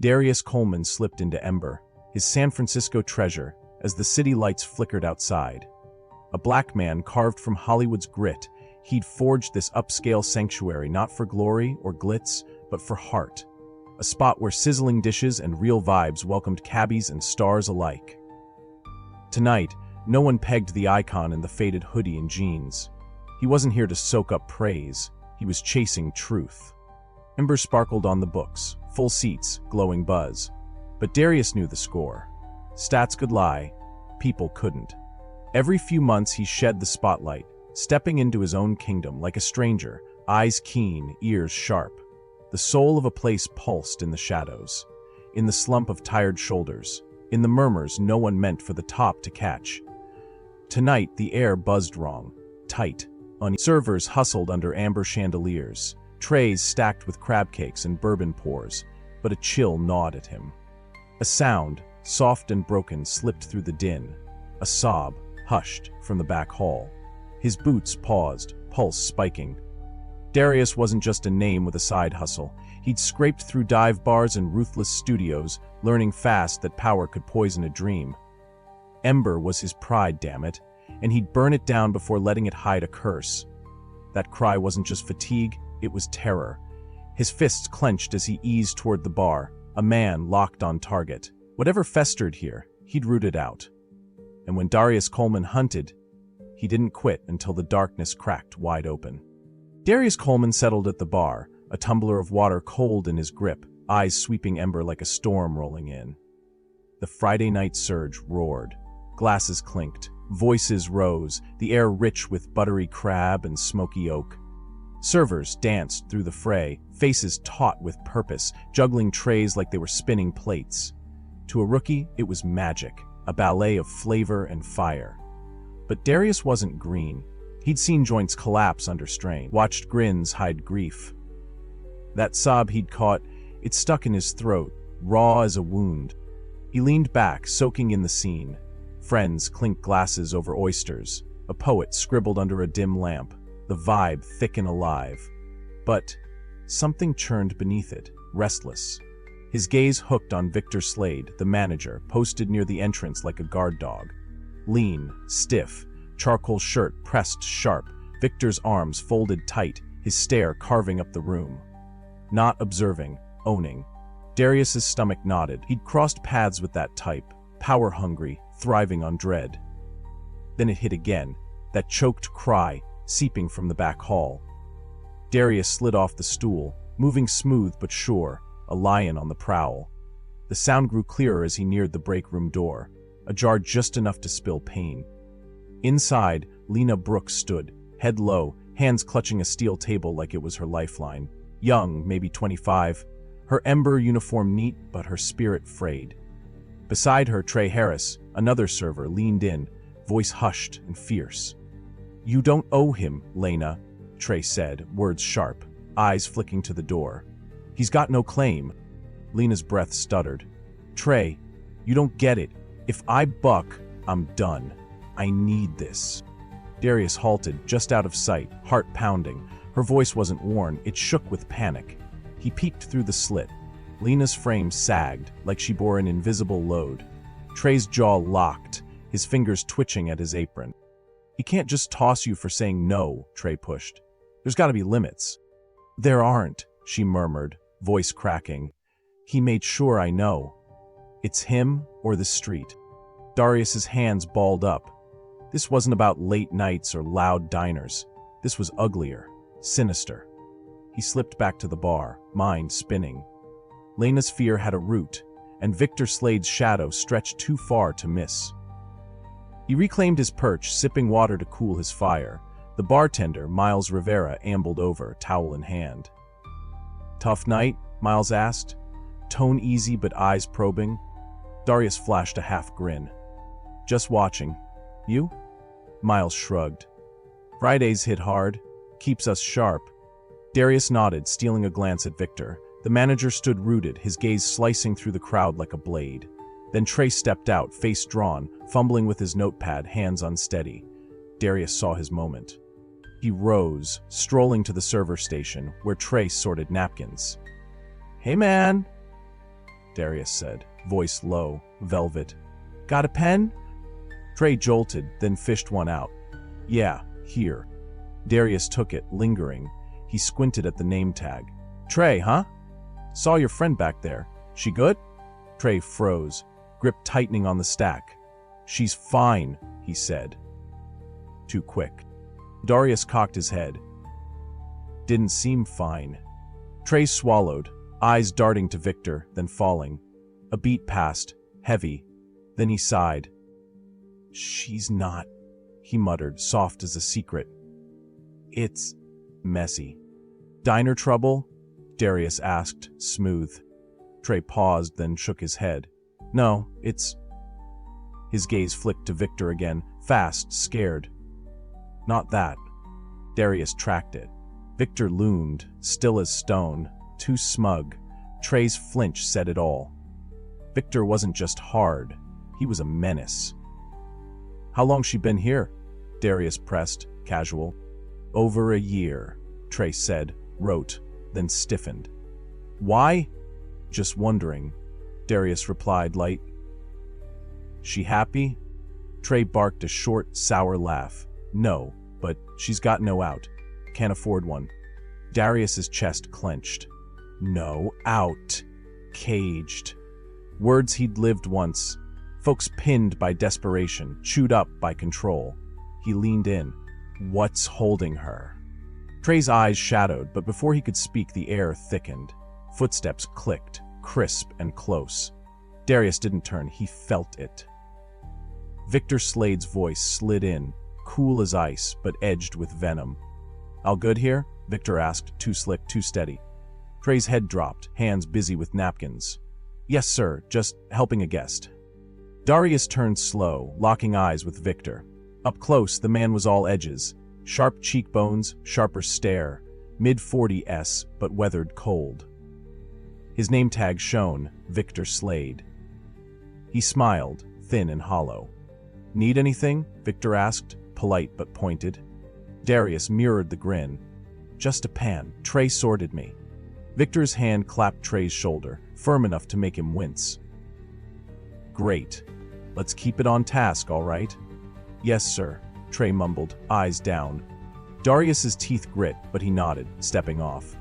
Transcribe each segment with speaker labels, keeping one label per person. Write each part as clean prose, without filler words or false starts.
Speaker 1: Darius Coleman slipped into Ember, his San Francisco treasure, as the city lights flickered outside. A black man carved from Hollywood's grit, he'd forged this upscale sanctuary not for glory or glitz, but for heart. A spot where sizzling dishes and real vibes welcomed cabbies and stars alike. Tonight, no one pegged the icon in the faded hoodie and jeans. He wasn't here to soak up praise, he was chasing truth. Ember sparkled on the books, full seats, glowing buzz. But Darius knew the score. Stats could lie, people couldn't. Every few months he shed the spotlight, stepping into his own kingdom like a stranger, eyes keen, ears sharp. The soul of a place pulsed in the shadows, in the slump of tired shoulders, in the murmurs no one meant for the top to catch. Tonight the air buzzed wrong, tight, uneven. Servers hustled under amber chandeliers, trays stacked with crab cakes and bourbon pours, but a chill gnawed at him. A sound, soft and broken, slipped through the din. A sob, hushed, from the back hall. His boots paused, pulse spiking. Darius wasn't just a name with a side hustle. He'd scraped through dive bars and ruthless studios, learning fast that power could poison a dream. Ember was his pride, damn it, and he'd burn it down before letting it hide a curse. That cry wasn't just fatigue, it was terror. His fists clenched as he eased toward the bar, a man locked on target. Whatever festered here, he'd root it out. And when Darius Coleman hunted, he didn't quit until the darkness cracked wide open. Darius Coleman settled at the bar, a tumbler of water cold in his grip, eyes sweeping Ember like a storm rolling in. The Friday night surge roared. Glasses clinked, voices rose, the air rich with buttery crab and smoky oak. Servers danced through the fray, faces taut with purpose, juggling trays like they were spinning plates. To a rookie, it was magic, a ballet of flavor and fire. But Darius wasn't green. He'd seen joints collapse under strain, watched grins hide grief. That sob he'd caught, it stuck in his throat, raw as a wound. He leaned back, soaking in the scene. Friends clinked glasses over oysters. A poet scribbled under a dim lamp, the vibe thick and alive. But something churned beneath it, restless. His gaze hooked on Victor Slade, the manager, posted near the entrance like a guard dog. Lean, stiff, charcoal shirt pressed sharp, Victor's arms folded tight, his stare carving up the room. Not observing, owning. Darius's stomach nodded. He'd crossed paths with that type, power-hungry, thriving on dread. Then it hit again, that choked cry, seeping from the back hall. Darius slid off the stool, moving smooth but sure, a lion on the prowl. The sound grew clearer as he neared the break room door, ajar just enough to spill pain. Inside, Lena Brooks stood, head low, hands clutching a steel table like it was her lifeline. Young, maybe 25, her Ember uniform neat but her spirit frayed. Beside her, Trey Harris, another server, leaned in, voice hushed and fierce. "You don't owe him, Lena," Trey said, words sharp, eyes flicking to the door. "He's got no claim." Lena's breath stuttered. "Trey, you don't get it. If I buck, I'm done. I need this." Darius halted, just out of sight, heart pounding. Her voice wasn't worn, it shook with panic. He peeked through the slit. Lena's frame sagged, like she bore an invisible load. Trey's jaw locked, his fingers twitching at his apron. "He can't just toss you for saying no," Trey pushed. "There's gotta be limits." "There aren't," she murmured, voice cracking. "He made sure I know. It's him or the street." Darius's hands balled up. This wasn't about late nights or loud diners. This was uglier, sinister. He slipped back to the bar, mind spinning. Lena's fear had a root, and Victor Slade's shadow stretched too far to miss. He reclaimed his perch, sipping water to cool his fire. The bartender, Miles Rivera, ambled over, towel in hand. "Tough night?" Miles asked, tone easy but eyes probing. Darius flashed a half grin. "Just watching. You?" Miles shrugged. "Fridays hit hard. Keeps us sharp." Darius nodded, stealing a glance at Victor. The manager stood rooted, his gaze slicing through the crowd like a blade. Then Trey stepped out, face drawn, fumbling with his notepad, hands unsteady. Darius saw his moment. He rose, strolling to the server station, where Trey sorted napkins. "Hey man!" Darius said, voice low, velvet. Got a pen? Trey jolted, then fished one out. Yeah, here. Darius took it, lingering. He squinted at the name tag. Trey, huh? Saw your friend back there. She good? Trey froze, grip tightening on the stack. She's fine, he said. Too quick. Darius cocked his head. Didn't seem fine. Trey swallowed, eyes darting to Victor, then falling. A beat passed, heavy. Then he sighed. She's not, he muttered, soft as a secret. It's messy. Diner trouble? Darius asked, smooth. Trey paused, then shook his head. No, it's... His gaze flicked to Victor again, fast, scared. Not that. Darius tracked it. Victor loomed, still as stone, too smug. Trey's flinch said it all. Victor wasn't just hard, he was a menace. How long she been here? Darius pressed, casual. Over a year, Trey said, wrote, then stiffened. Why? Just wondering, Darius replied, light. She happy? Trey barked a short, sour laugh. No, but she's got no out. Can't afford one. Darius's chest clenched. No out. Caged. Words he'd lived once. Folks pinned by desperation, chewed up by control. He leaned in. What's holding her? Trey's eyes shadowed, but before he could speak, the air thickened. Footsteps clicked, crisp and close. Darius didn't turn, he felt it. Victor Slade's voice slid in, cool as ice, but edged with venom. All good here? Victor asked, too slick, too steady. Trey's head dropped, hands busy with napkins. Yes, sir, just helping a guest. Darius turned slow, locking eyes with Victor. Up close, the man was all edges. Sharp cheekbones, sharper stare, mid-40s, but weathered cold. His name tag shone, Victor Slade. He smiled, thin and hollow. Need anything? Victor asked, polite but pointed. Darius mirrored the grin. Just a pan. Trey sorted me. Victor's hand clapped Trey's shoulder, firm enough to make him wince. Great. Let's keep it on task, all right? Yes, sir, Trey mumbled, eyes down. Darius's teeth grit, but he nodded, stepping off.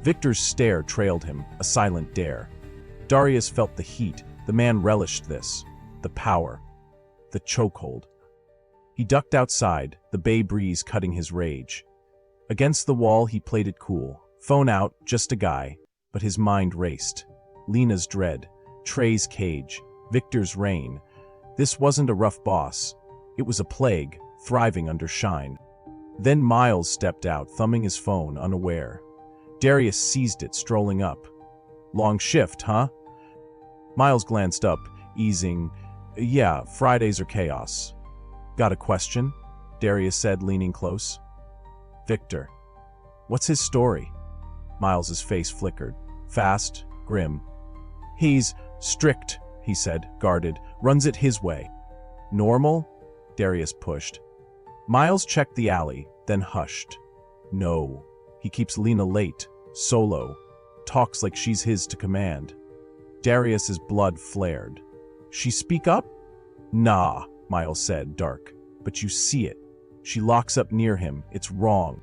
Speaker 1: Victor's stare trailed him, a silent dare. Darius felt the heat. The man relished this. The power. The chokehold. He ducked outside, the bay breeze cutting his rage. Against the wall, he played it cool. Phone out, just a guy. But his mind raced. Lena's dread. Trey's cage. Victor's reign. This wasn't a rough boss. It was a plague, thriving under shine. Then Miles stepped out, thumbing his phone, unaware. Darius seized it, strolling up. Long shift, huh? Miles glanced up, easing. Yeah, Fridays are chaos. Got a question? Darius said, leaning close. Victor. What's his story? Miles's face flickered. Fast, grim. He's strict, he said, guarded. Runs it his way. Normal? Darius pushed. Miles checked the alley, then hushed. No. He keeps Lena late, solo. Talks like she's his to command. Darius's blood flared. She speak up? Nah, Miles said, dark. But you see it. She locks up near him. It's wrong.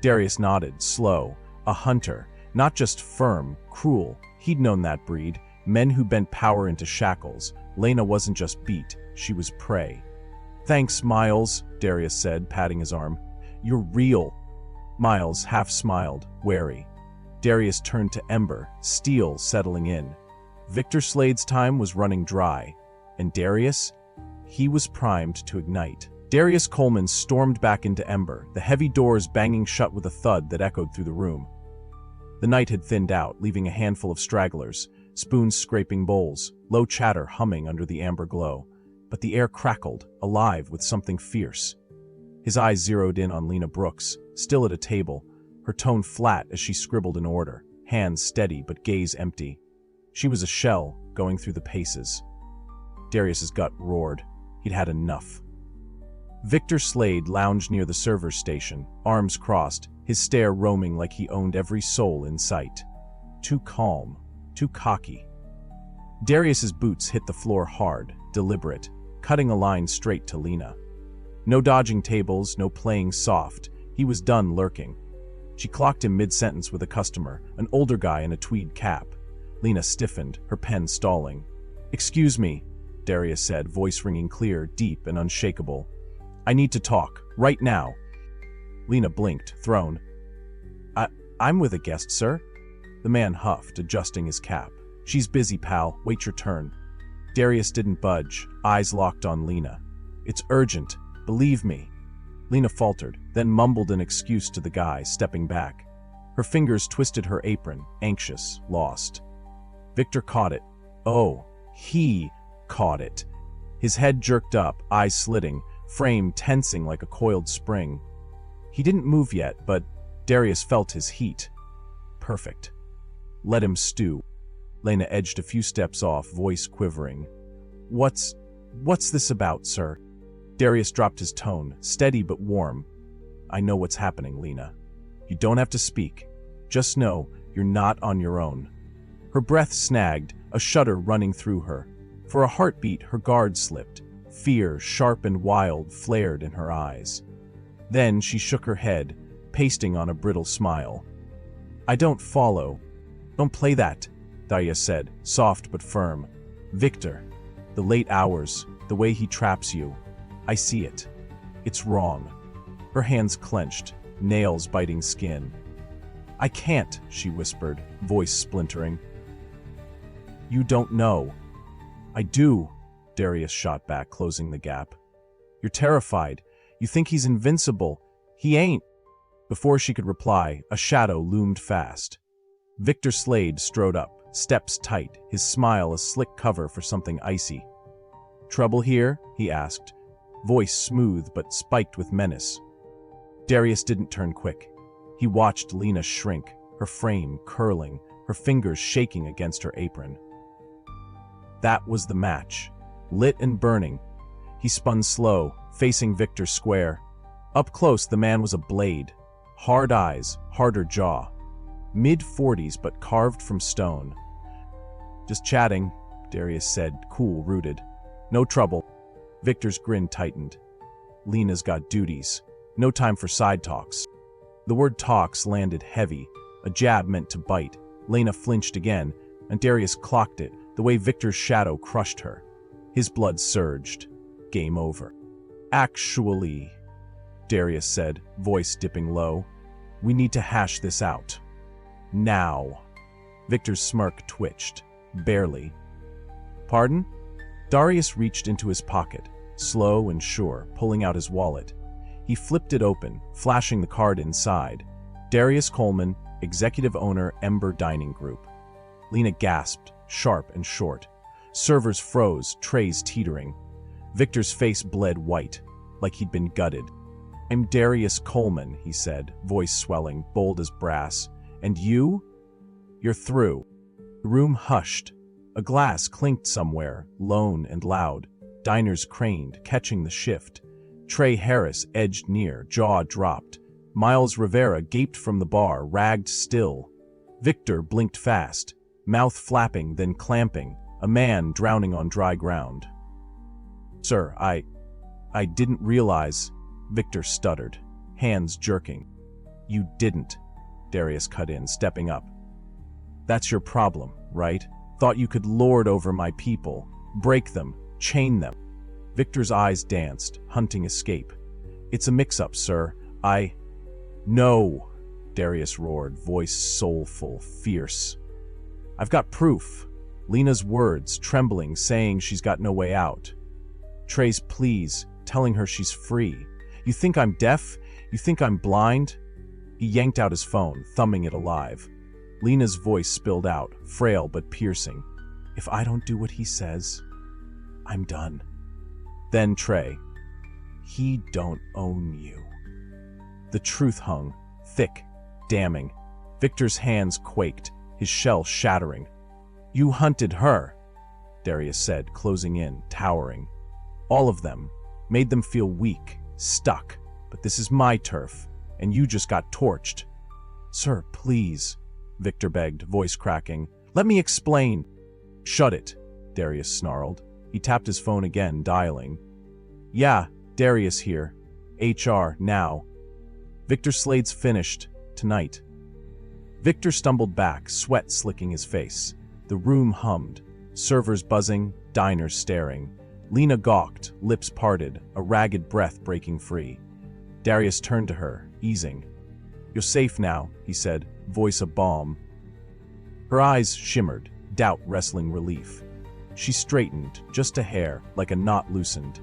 Speaker 1: Darius nodded, slow. A hunter. Not just firm, cruel. He'd known that breed. Men who bent power into shackles. Lena wasn't just beat. She was prey. Thanks, Miles, Darius said, patting his arm. You're real. Miles half smiled, wary. Darius turned to Ember, steel settling in. Victor Slade's time was running dry. And Darius? He was primed to ignite. Darius Coleman stormed back into Ember, the heavy doors banging shut with a thud that echoed through the room. The night had thinned out, leaving a handful of stragglers, spoons scraping bowls, low chatter humming under the amber glow. But the air crackled, alive with something fierce. His eyes zeroed in on Lena Brooks, still at a table, her tone flat as she scribbled an order, hands steady but gaze empty. She was a shell, going through the paces. Darius's gut roared. He'd had enough. Victor Slade lounged near the server's station, arms crossed, his stare roaming like he owned every soul in sight. Too calm, too cocky. Darius's boots hit the floor hard, deliberate, cutting a line straight to Lena. No dodging tables, no playing soft. He was done lurking. She clocked him mid-sentence with a customer, an older guy in a tweed cap. Lena stiffened, her pen stalling. "Excuse me," Darius said, voice ringing clear, deep, and unshakable. "I need to talk, right now." Lena blinked, thrown. I'm with a guest, sir." The man huffed, adjusting his cap. "She's busy, pal. Wait your turn." Darius didn't budge, eyes locked on Lena. "It's urgent. Believe me." Lena faltered, then mumbled an excuse to the guy, stepping back. Her fingers twisted her apron, anxious, lost. Victor caught it. Oh, he caught it. His head jerked up, eyes slitting, frame tensing like a coiled spring. He didn't move yet, but Darius felt his heat. Perfect. Let him stew. Lena edged a few steps off, voice quivering. What's this about, sir?" Darius dropped his tone, steady but warm. "I know what's happening, Lena. You don't have to speak. Just know you're not on your own." Her breath snagged, a shudder running through her. For a heartbeat, her guard slipped. Fear, sharp and wild, flared in her eyes. Then she shook her head, pasting on a brittle smile. "I don't follow. Don't play that," Darius said, soft but firm. "Victor, the late hours, the way he traps you. I see it. It's wrong." Her hands clenched, nails biting skin. "I can't," she whispered, voice splintering. "You don't know." "I do," Darius shot back, closing the gap. "You're terrified. You think he's invincible. He ain't." Before she could reply, a shadow loomed fast. Victor Slade strode up, steps tight, his smile a slick cover for something icy. "Trouble here?" he asked, voice smooth but spiked with menace. Darius didn't turn quick. He watched Lena shrink, her frame curling, her fingers shaking against her apron. That was the match, lit and burning. He spun slow, facing Victor square. Up close, the man was a blade. Hard eyes, harder jaw. Mid-40s but carved from stone. "Just chatting," Darius said, cool, rooted. "No trouble." Victor's grin tightened. "Lena's got duties. No time for side talks." The word talks landed heavy, a jab meant to bite. Lena flinched again, and Darius clocked it, the way Victor's shadow crushed her. His blood surged. Game over. "Actually," Darius said, voice dipping low, "we need to hash this out. Now." Victor's smirk twitched. Barely. "Pardon?" Darius reached into his pocket, slow and sure, pulling out his wallet. He flipped it open, flashing the card inside. Darius Coleman, Executive Owner, Ember Dining Group. Lena gasped, sharp and short. Servers froze, trays teetering. Victor's face bled white, like he'd been gutted. "I'm Darius Coleman," he said, voice swelling, bold as brass. "And you? You're through." The room hushed. A glass clinked somewhere, lone and loud. Diners craned, catching the shift. Trey Harris edged near, jaw dropped. Miles Rivera gaped from the bar, ragged still. Victor blinked fast, mouth flapping, then clamping, a man drowning on dry ground. "Sir, I didn't realize," Victor stuttered, hands jerking. "You didn't," Darius cut in, stepping up. "That's your problem, right? Thought you could lord over my people, break them, chain them." Victor's eyes danced, hunting escape. "It's a mix-up, sir. No," Darius roared, voice soulful, fierce. "I've got proof." Lena's words, trembling, saying she's got no way out. Trey's pleas, telling her she's free. "You think I'm deaf? You think I'm blind?" He yanked out his phone, thumbing it alive. Lena's voice spilled out, frail but piercing. "If I don't do what he says, I'm done." Then Trey. "He don't own you." The truth hung, thick, damning. Victor's hands quaked, his shell shattering. "You hunted her," Darius said, closing in, towering. "All of them. Made them feel weak, stuck. But this is my turf, and you just got torched." "Sir, please," Victor begged, voice cracking. "Let me explain." "Shut it," Darius snarled. He tapped his phone again, dialing. Yeah, Darius here. HR, now. Victor Slade's finished. Tonight. Victor stumbled back, sweat slicking his face. The room hummed. Servers buzzing, diners staring. Lena gawked, lips parted, a ragged breath breaking free. Darius turned to her, easing. You're safe now, he said, voice a balm. Her eyes shimmered, doubt wrestling relief. She straightened, just a hair, like a knot loosened.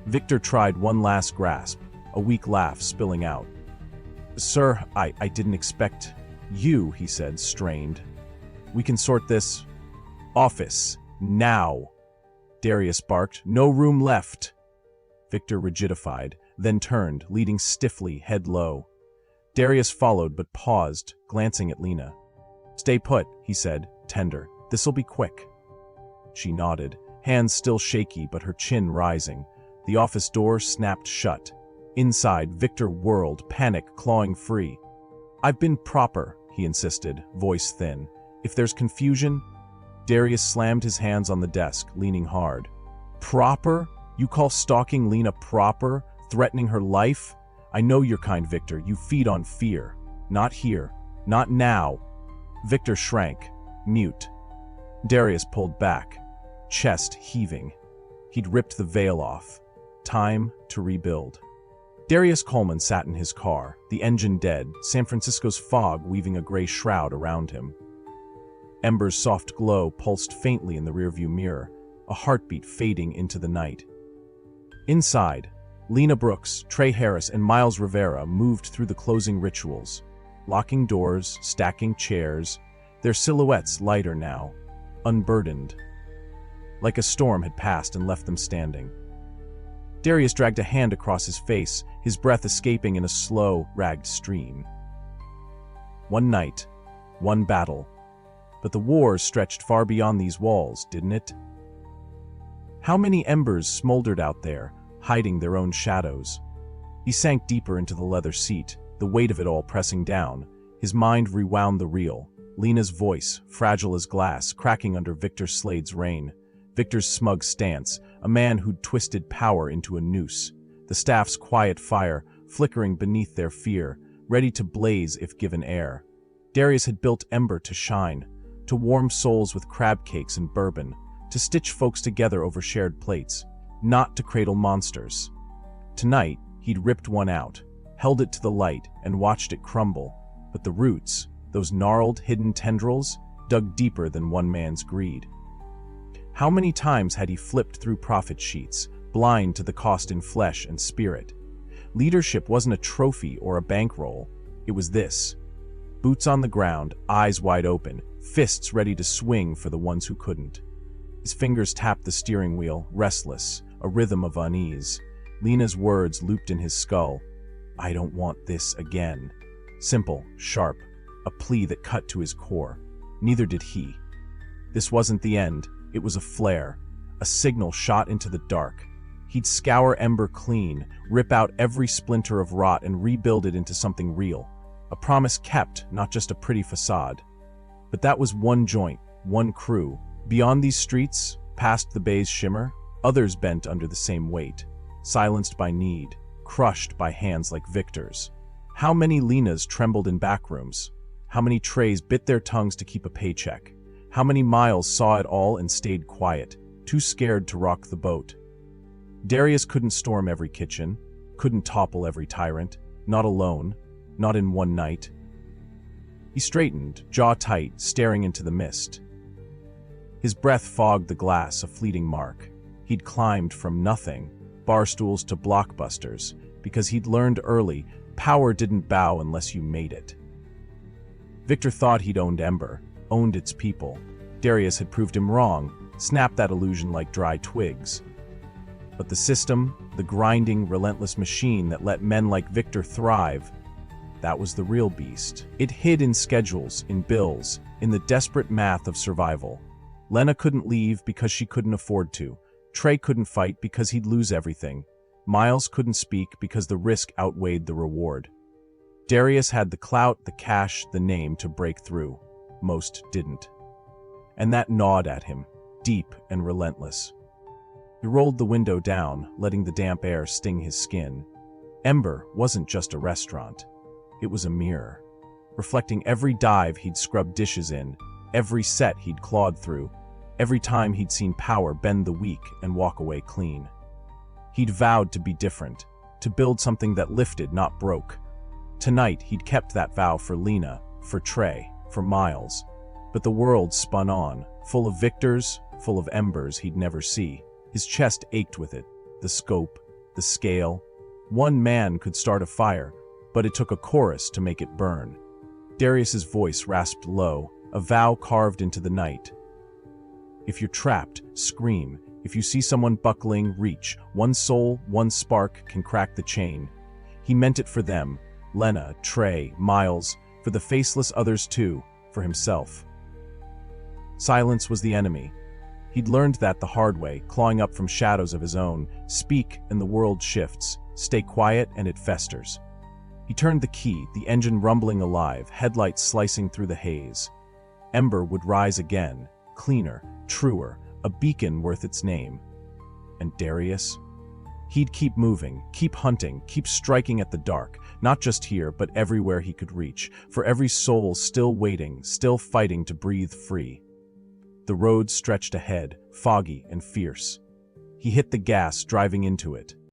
Speaker 1: Victor tried one last grasp, a weak laugh spilling out. Sir, I didn't expect you, he said, strained. We can sort this. Office, now. Darius barked, no room left. Victor rigidified, then turned, leading stiffly, head low. Darius followed but paused, glancing at Lena. Stay put, he said, tender. This'll be quick. She nodded, hands still shaky but her chin rising. The office door snapped shut. Inside, Victor whirled, panic clawing free. I've been proper, he insisted, voice thin. If there's confusion... Darius slammed his hands on the desk, leaning hard. Proper? You call stalking Lena proper? Threatening her life? I know your kind, Victor. You feed on fear. Not here. Not now. Victor shrank, mute. Darius pulled back, chest heaving. He'd ripped the veil off. Time to rebuild. Darius Coleman sat in his car, the engine dead, San Francisco's fog weaving a gray shroud around him. Ember's soft glow pulsed faintly in the rearview mirror, a heartbeat fading into the night. Inside, Lena Brooks, Trey Harris, and Miles Rivera moved through the closing rituals, locking doors, stacking chairs, their silhouettes lighter now, unburdened. Like a storm had passed and left them standing. Darius dragged a hand across his face, his breath escaping in a slow, ragged stream. One night, one battle. But the war stretched far beyond these walls, didn't it? How many embers smoldered out there, hiding their own shadows? He sank deeper into the leather seat, the weight of it all pressing down. His mind rewound the reel. Lena's voice, fragile as glass, cracking under Victor Slade's reign. Victor's smug stance, a man who'd twisted power into a noose. The staff's quiet fire, flickering beneath their fear, ready to blaze if given air. Darius had built Ember to shine, to warm souls with crab cakes and bourbon, to stitch folks together over shared plates, not to cradle monsters. Tonight, he'd ripped one out, held it to the light, and watched it crumble. But the roots, those gnarled, hidden tendrils, dug deeper than one man's greed. How many times had he flipped through profit sheets, blind to the cost in flesh and spirit? Leadership wasn't a trophy or a bankroll. It was this. Boots on the ground, eyes wide open, fists ready to swing for the ones who couldn't. His fingers tapped the steering wheel, restless, a rhythm of unease. Lena's words looped in his skull. I don't want this again. Simple, sharp, a plea that cut to his core. Neither did he. This wasn't the end. It was a flare, a signal shot into the dark. He'd scour Ember clean, rip out every splinter of rot and rebuild it into something real. A promise kept, not just a pretty facade. But that was one joint, one crew. Beyond these streets, past the bay's shimmer, others bent under the same weight, silenced by need, crushed by hands like Victor's. How many Lenas trembled in backrooms? How many Treys bit their tongues to keep a paycheck? How many Miles saw it all and stayed quiet, too scared to rock the boat? Darius couldn't storm every kitchen, couldn't topple every tyrant, not alone, not in one night. He straightened, jaw tight, staring into the mist. His breath fogged the glass, a fleeting mark. He'd climbed from nothing, bar stools to blockbusters, because he'd learned early, power didn't bow unless you made it. Victor thought he'd owned Ember, owned its people. Darius had proved him wrong, snapped that illusion like dry twigs. But the system, the grinding, relentless machine that let men like Victor thrive, that was the real beast. It hid in schedules, in bills, in the desperate math of survival. Lena couldn't leave because she couldn't afford to. Trey couldn't fight because he'd lose everything. Miles couldn't speak because the risk outweighed the reward. Darius had the clout, the cash, the name to break through. Most didn't. And that gnawed at him, deep and relentless. He rolled the window down, letting the damp air sting his skin. Ember wasn't just a restaurant. It was a mirror, reflecting every dive he'd scrubbed dishes in, every set he'd clawed through, every time he'd seen power bend the weak and walk away clean. He'd vowed to be different, to build something that lifted, not broke. Tonight, he'd kept that vow for Lena, for Trey, for Miles. But the world spun on, full of victors, full of embers he'd never see. His chest ached with it, the scope, the scale. One man could start a fire, but it took a chorus to make it burn. Darius's voice rasped low, a vow carved into the night. If you're trapped, scream. If you see someone buckling, reach. One soul, one spark can crack the chain. He meant it for them, Lena, Trey, Miles, for the faceless others too, for himself. Silence was the enemy. He'd learned that the hard way, clawing up from shadows of his own. Speak and the world shifts. Stay quiet and it festers. He turned the key, the engine rumbling alive, headlights slicing through the haze. Ember would rise again, cleaner, truer, a beacon worth its name. And Darius? He'd keep moving, keep hunting, keep striking at the dark, not just here, but everywhere he could reach, for every soul still waiting, still fighting to breathe free. The road stretched ahead, foggy and fierce. He hit the gas, driving into it.